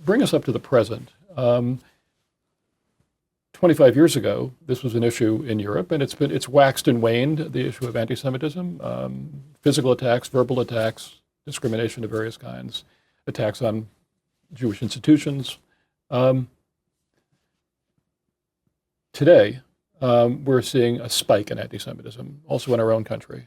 bring us up to the present. 25 years ago, this was an issue in Europe, and it's waxed and waned, the issue of anti-Semitism, physical attacks, verbal attacks, discrimination of various kinds, attacks on Jewish institutions. Today, we're seeing a spike in anti-Semitism, also in our own country.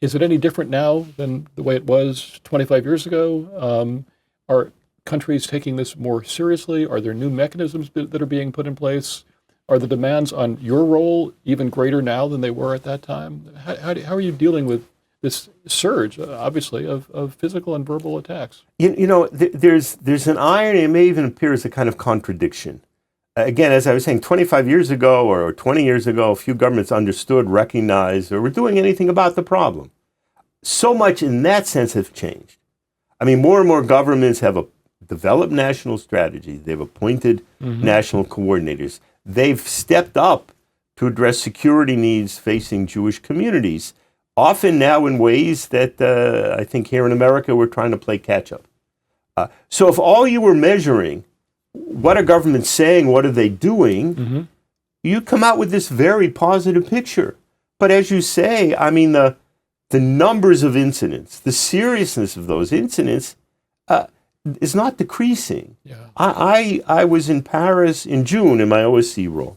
Is it any different now than the way it was 25 years ago? Are countries taking this more seriously? Are there new mechanisms that are being put in place? Are the demands on your role even greater now than they were at that time? How are you dealing with this surge, obviously, of physical and verbal attacks? There's an irony, it may even appear as a kind of contradiction. Again, as I was saying, 25 years ago or 20 years ago, few governments understood, recognized, or were doing anything about the problem. So much in that sense has changed. I mean, more and more governments have developed national strategies. They've appointed national coordinators. They've stepped up to address security needs facing Jewish communities, often now in ways that I think here in America we're trying to play catch up. So if all you were measuring, what are governments saying, what are they doing, you come out with this very positive picture. But as you say, I mean, the numbers of incidents, the seriousness of those incidents is not decreasing. Yeah. I was in Paris in June in my OSCE role.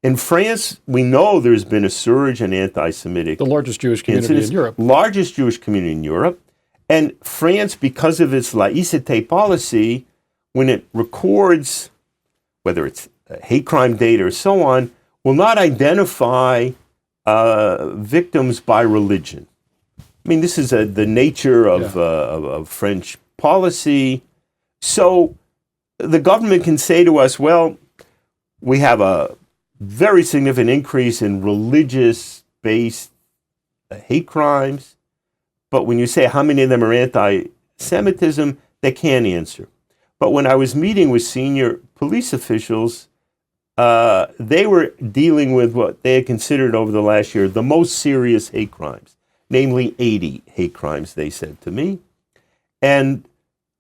In France, we know there's been a surge in anti-Semitic the largest Jewish community incidents, in Europe. Largest Jewish community in Europe. And France, because of its laïcité policy, when it records, whether it's hate crime data or so on, will not identify victims by religion. I mean, this is the nature of French policy. So the government can say to us, well, we have a very significant increase in religious-based hate crimes, but when you say how many of them are anti-Semitism, they can't answer. But when I was meeting with senior police officials, they were dealing with what they had considered over the last year the most serious hate crimes, namely 80 hate crimes, they said to me. And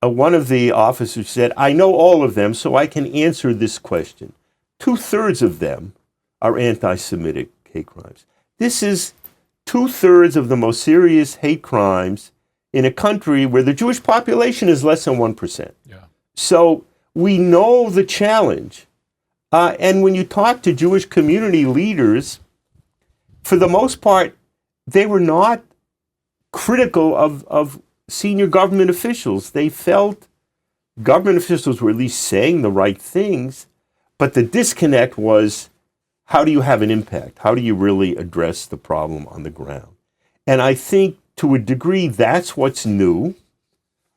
one of the officers said, I know all of them, so I can answer this question. 2/3 of them are anti-Semitic hate crimes. This is 2/3 of the most serious hate crimes in a country where the Jewish population is less than 1%. Yeah. So we know the challenge. And when you talk to Jewish community leaders, for the most part, they were not critical of senior government officials. They felt government officials were at least saying the right things, but the disconnect was, how do you have an impact? How do you really address the problem on the ground? And I think to a degree, that's what's new.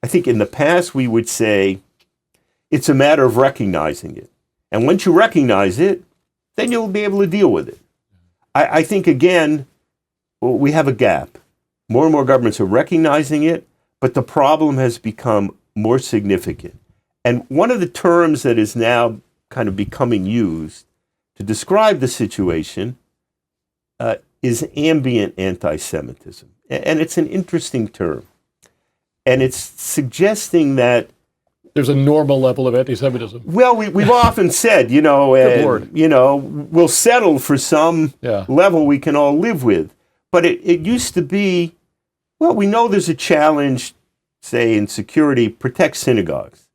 I think in the past we would say, it's a matter of recognizing it. And once you recognize it, then you'll be able to deal with it. I think, again, we have a gap. More and more governments are recognizing it, but the problem has become more significant. And one of the terms that is now kind of becoming used to describe the situation is ambient anti-Semitism. And it's an interesting term. And it's suggesting that there's a normal level of anti-Semitism. Well, we've often said, we'll settle for some level we can all live with. But it used to be, well, we know there's a challenge, say, in security, protect synagogues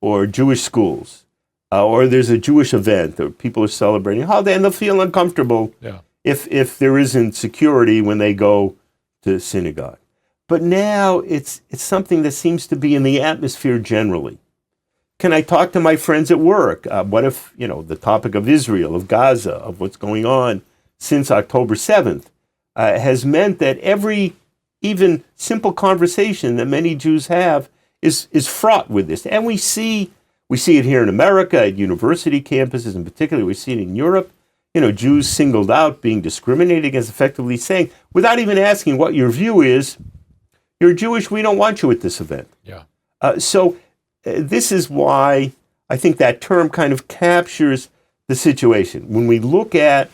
or Jewish schools, or there's a Jewish event or people are celebrating a holiday and they'll feel uncomfortable if there isn't security when they go to synagogue. But now it's something that seems to be in the atmosphere generally. Can I talk to my friends at work? What if, the topic of Israel, of Gaza, of what's going on since October 7th has meant that every even simple conversation that many Jews have is fraught with this. And we see it here in America at university campuses, and particularly we see it in Europe. Jews singled out, being discriminated against, effectively saying, without even asking what your view is, you're Jewish, we don't want you at this event. Yeah. So this is why I think that term kind of captures the situation. When we look at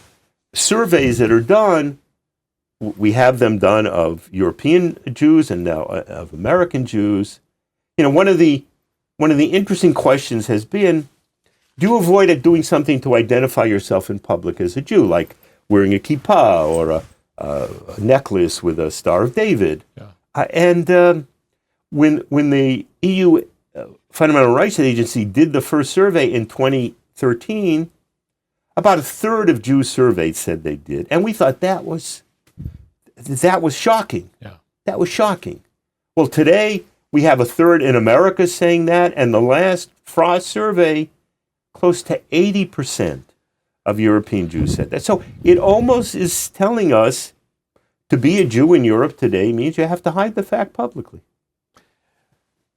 surveys that are done, we have them done of European Jews and now of American Jews. One of the one of the interesting questions has been, do you avoid doing something to identify yourself in public as a Jew, like wearing a kippah or a necklace with a Star of David? Yeah. When the EU Fundamental Rights Agency did the first survey in 2013, about a third of Jews surveyed said they did, and we thought that was shocking. Yeah. That was shocking. Well, today we have a third in America saying that, and the last Frost survey, close to 80% of European Jews said that. So it almost is telling us to be a Jew in Europe today means you have to hide the fact publicly.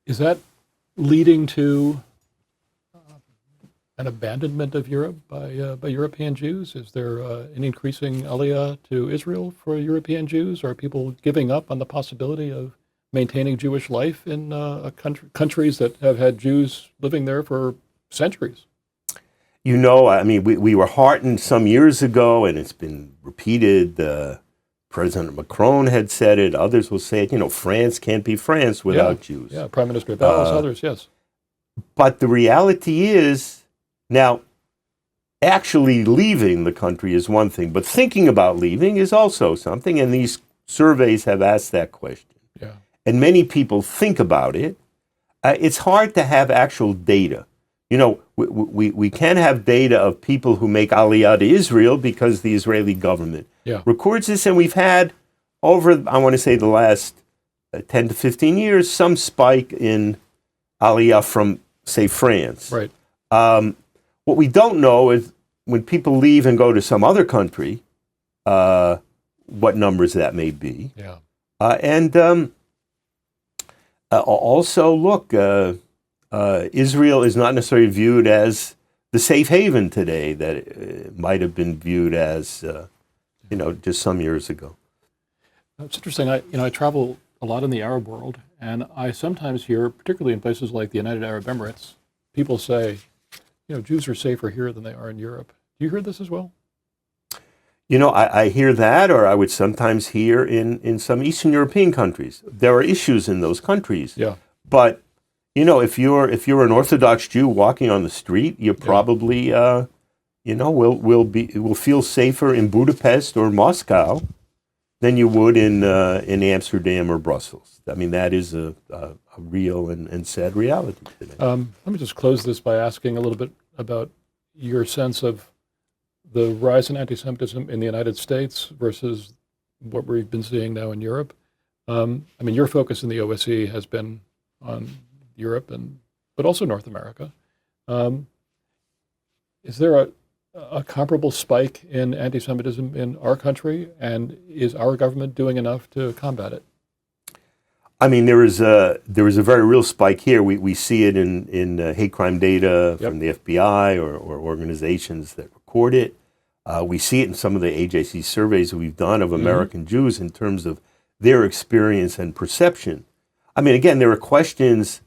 Is that leading to an abandonment of Europe by European Jews? Is there an increasing aliyah to Israel for European Jews? Are people giving up on the possibility of maintaining Jewish life in countries that have had Jews living there for centuries? You know, I mean, we were heartened some years ago, and it's been repeated. President Macron had said it. Others will say it. You know, France can't be France without Jews. Yeah, Prime Minister Valls, others, yes. But the reality is, now, actually leaving the country is one thing, but thinking about leaving is also something, and these surveys have asked that question. Yeah. And many people think about it. It's hard to have actual data. You know, we can have data of people who make aliyah to Israel because the Israeli government records this, and we've had over, I want to say, the last 10 to 15 years, some spike in aliyah from, say, France. Right. What we don't know is when people leave and go to some other country, what numbers that may be. Yeah. Also, look, Israel is not necessarily viewed as the safe haven today that it might have been viewed as, just some years ago. It's interesting. I travel a lot in the Arab world, and I sometimes hear, particularly in places like the United Arab Emirates, people say, Jews are safer here than they are in Europe. Do you hear this as well? You know, I hear that, or I would sometimes hear in some Eastern European countries. There are issues in those countries. Yeah. But, if you're an Orthodox Jew walking on the street, you probably, will feel safer in Budapest or Moscow than you would in Amsterdam or Brussels. I mean, that is a real and sad reality today. Let me just close this by asking a little bit about your sense of the rise in anti-Semitism in the United States versus what we've been seeing now in Europe. Your focus in the OSCE has been on Europe but also North America. Is there a comparable spike in anti-Semitism in our country, and is our government doing enough to combat it? I mean, there is a very real spike here. We see it in hate crime data from the FBI or organizations that record it. We see it in some of the AJC surveys that we've done of American Jews in terms of their experience and perception. I mean, again, there are questions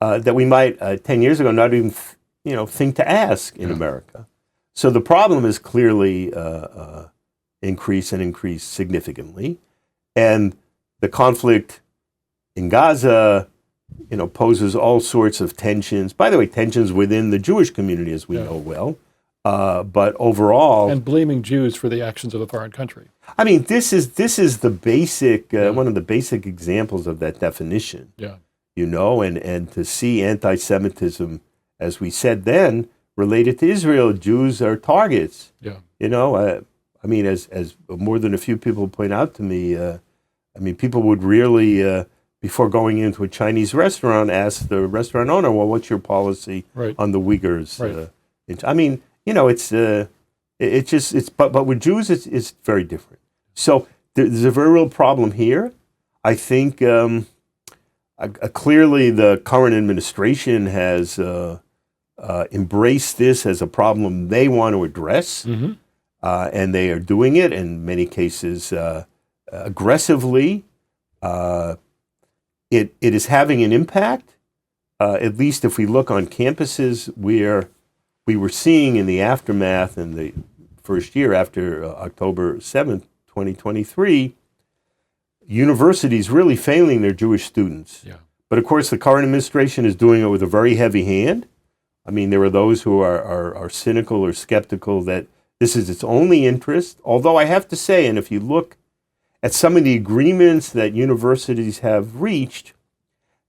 that we might 10 years ago not even think to ask in America. So the problem is clearly increased significantly, and the conflict in Gaza, poses all sorts of tensions. By the way, tensions within the Jewish community, as we know well. But overall, and blaming Jews for the actions of a foreign country. I mean, this is the basic one of the basic examples of that definition. Yeah. And to see anti-Semitism, as we said then, related to Israel, Jews are targets. Yeah. As more than a few people point out to me, people would really. Before going into a Chinese restaurant, ask the restaurant owner, "Well, what's your policy on the Uyghurs?" Right. But with Jews, it's very different. So there's a very real problem here. I think clearly the current administration has embraced this as a problem they want to address, and they are doing it in many cases aggressively. It is having an impact, at least if we look on campuses where we were seeing in the aftermath in the first year after October 7th, 2023, universities really failing their Jewish students. Yeah. But of course, the current administration is doing it with a very heavy hand. I mean, there are those who are cynical or skeptical that this is its only interest. Although I have to say, and if you look at some of the agreements that universities have reached,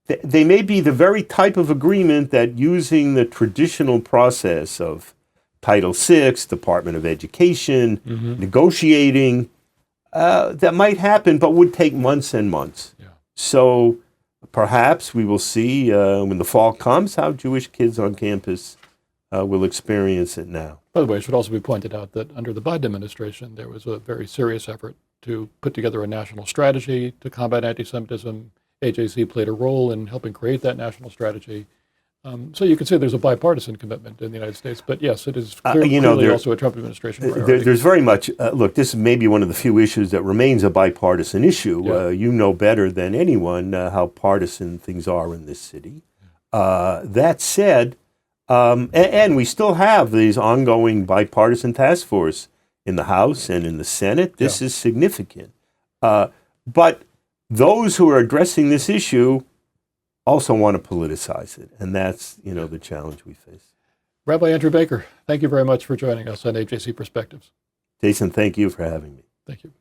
they may be the very type of agreement that, using the traditional process of Title VI, Department of Education, negotiating, that might happen, but would take months and months. Yeah. So perhaps we will see when the fall comes how Jewish kids on campus will experience it now. By the way, it should also be pointed out that under the Biden administration, there was a very serious effort to put together a national strategy to combat anti-Semitism. AJC played a role in helping create that national strategy. So you could say there's a bipartisan commitment in the United States, but yes, it is clearly also a Trump administration priority. There's very much, look, this is maybe one of the few issues that remains a bipartisan issue. Yeah. You know better than anyone how partisan things are in this city. That said, and we still have these ongoing bipartisan task force in the House and in the Senate. This is significant. But those who are addressing this issue also want to politicize it, and that's, the challenge we face. Rabbi Andrew Baker, thank you very much for joining us on AJC Perspectives. Jason, thank you for having me. Thank you.